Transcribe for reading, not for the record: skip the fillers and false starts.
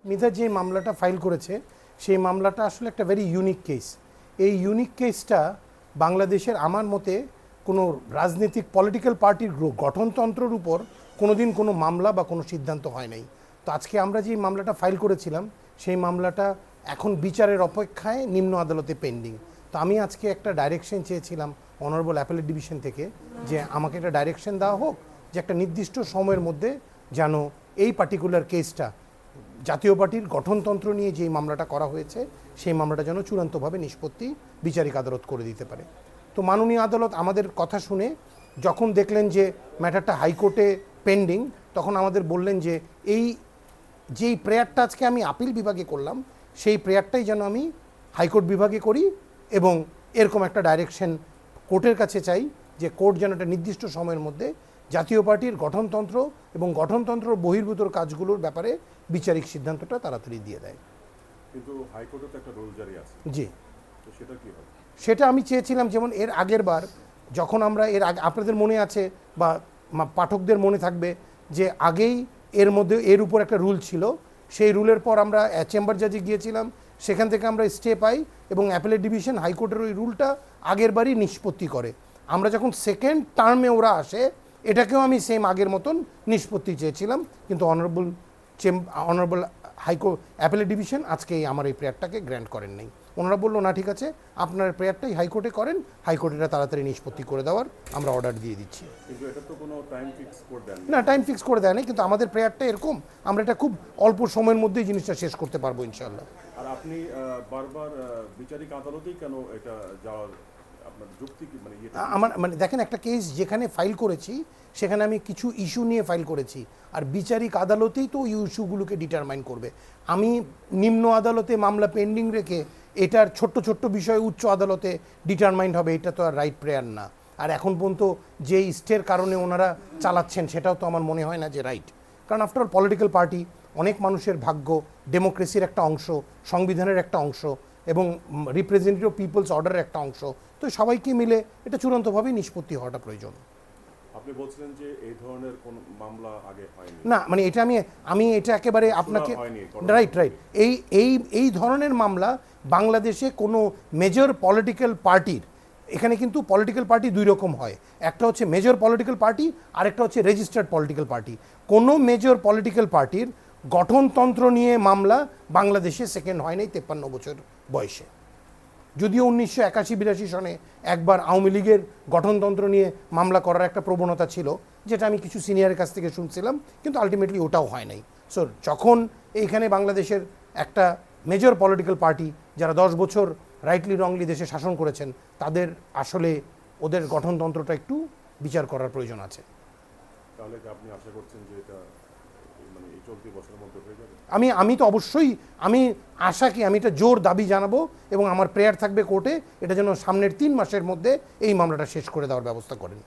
মিধা যে মামলাটা ফাইল করেছে সেই মামলাটা আসলে একটা ভেরি ইউনিক কেস। এই ইউনিক কেসটা বাংলাদেশের আমার মতে কোনো রাজনৈতিক পলিটিক্যাল পার্টির গঠনতন্ত্রের উপর কোনোদিন কোনো মামলা বা কোনো সিদ্ধান্ত হয় নাই। তো আজকে আমরা যে মামলাটা ফাইল করেছিলাম সেই মামলাটা এখন বিচারের অপেক্ষায় নিম্ন আদালতে পেন্ডিং। তো আমি আজকে একটা ডাইরেকশন চেয়েছিলাম অনারেবল অ্যাপেলেট ডিভিশন থেকে, যে আমাকে একটা ডাইরেকশন দেওয়া হোক যে একটা নির্দিষ্ট সময়ের মধ্যে যেন এই পার্টিকুলার কেসটা, জাতীয় পার্টির গঠনতন্ত্র নিয়ে যেই মামলাটা করা হয়েছে সেই মামলাটা যেন চূড়ান্তভাবে নিষ্পত্তি বিচারিক আদালত করে দিতে পারে। তো মাননীয় আদালত আমাদের কথা শুনে যখন দেখলেন যে ম্যাটারটা হাইকোর্টে পেন্ডিং, তখন আমাদের বললেন যে যেই প্রেয়ারটা আজকে আমি আপিল বিভাগে করলাম সেই প্রেয়ারটাই যেন আমি হাইকোর্ট বিভাগে করি, এবং এরকম একটা ডাইরেকশন কোর্টের কাছে চাই যে কোর্ট যেন একটা নির্দিষ্ট সময়ের মধ্যে জাতীয় পার্টির গঠনতন্ত্র এবং গঠনতন্ত্র বহির্ভূত কাজগুলোর ব্যাপারে বিচারিক সিদ্ধান্তটা তাড়াতাড়ি দিয়ে দেয়। কিন্তু হাইকোর্টে তো একটা রুল জারি আছে। জি, তো সেটা কি হবে? সেটা আমি চেয়েছিলাম, যেমন এর আগের বার যখন আমরা আপনাদের মনে আছে বা পাঠকদের মনে থাকবে যে আগেই এর উপর একটা রুল ছিল, সেই রুলের পর আমরা চেম্বার জাজে গিয়েছিলাম, সেখান থেকে আমরা স্টে পাই এবং অ্যাপেলেট ডিভিশন হাইকোর্টের ওই রুলটা আগের বারই নিষ্পত্তি করে। আমরা যখন সেকেন্ড টার্মে ওরা আসে, এটাকেও আমি সেম আগের মতন নিষ্পত্তি চেয়েছিলাম, কিন্তু অনারেবল হাইকোর্ট অ্যাপেলেট ডিভিশন আজকে আমার এই প্রেয়ারটাকে গ্র্যান্ট করেন নাই। ওনারা বললো না, ঠিক আছে, আপনার প্রেয়ারটাই হাইকোর্টে করেন, হাইকোর্টে এটা তাড়াতাড়ি নিষ্পত্তি করে দেওয়ার আমরা অর্ডার দিয়ে দিচ্ছি। কিন্তু এটা তো কোনো টাইম ফিক্স করে দেন না, টাইম ফিক্স করে দেয় না, কিন্তু আমাদের প্রেয়ারটা এরকম, আমরা এটা খুব অল্প সময়ের মধ্যেই জিনিসটা শেষ করতে পারবো ইনশাআল্লাহ। আর আপনি বারবার বিচারিক আদালতেই কেন এটা যাওয়ার আপনার যুক্তি কি? আমার দেখেন, একটা কেস যেখানে ফাইল করেছি সেখানে আমি কিছু ইস্যু নিয়ে ফাইল করেছি, আর বিচারিক আদালতেই তো ওই ইস্যুগুলোকে ডিটারমাইন করবে। আমি নিম্ন আদালতে মামলা পেন্ডিং রেখে এটার ছোট্ট ছোট্ট বিষয় উচ্চ আদালতে ডিটারমাইন্ড হবে, এটা তো আর রাইট প্রেয়ার না। আর এখন পর্যন্ত যে স্টের কারণে ওনারা চালাচ্ছেন সেটাও তো আমার মনে হয় না যে রাইট, কারণ আফটার অল পলিটিক্যাল পার্টি অনেক মানুষের ভাগ্য, ডেমোক্রেসির একটা অংশ, সংবিধানের একটা অংশ এবং রিপ্রেজেন্টেটিভ পিপলস অর্ডারের একটা অংশ। তো সবাইকে মিলে এটা চূড়ান্তভাবেই নিষ্পত্তি হওয়াটা প্রয়োজন। আপনি বলছিলেন যে এই ধরনের কোন মামলা আগে হয়নি। না, মানে এটা আমি এটা একেবারে আপনাকে রাইট এই ধরনের মামলা বাংলাদেশে কোনো মেজর পলিটিক্যাল পার্টির, এখানে কিন্তু পলিটিক্যাল পার্টি দুই রকম হয়, একটা হচ্ছে মেজর পলিটিক্যাল পার্টি আর একটা হচ্ছে রেজিস্টার্ড পলিটিক্যাল পার্টি। কোনো মেজর পলিটিক্যাল পার্টির গঠনতন্ত্র নিয়ে মামলা বাংলাদেশে সেকেন্ড হয় নাই 53 বছর বয়সে। যদিও 1981-82 সনে একবার আওয়ামী লীগের গঠনতন্ত্র নিয়ে মামলা করার একটা প্রবণতা ছিল, যেটা আমি কিছু সিনিয়রের কাছ থেকে শুনছিলাম, কিন্তু আলটিমেটলি ওটাও হয় নাই। সো যখন এইখানে বাংলাদেশের একটা মেজর পলিটিক্যাল পার্টি যারা 10 বছর রাইটলি রংলি দেশে শাসন করেছেন, তাদের আসলে ওদের গঠনতন্ত্রটা একটু বিচার করার প্রয়োজন আছে। তাহলে কি আপনি আশা করছেন যে এটা মানে এই চলতি বছরের মধ্যে হয়ে যাবে? আমি তো অবশ্যই আমি এটা জোর দাবি জানাবো এবং আমার প্রেয়ার থাকবে কোর্টে এটা যেন সামনের 3 মাসের মধ্যে এই মামলাটা শেষ করে দেওয়ার ব্যবস্থা করেন।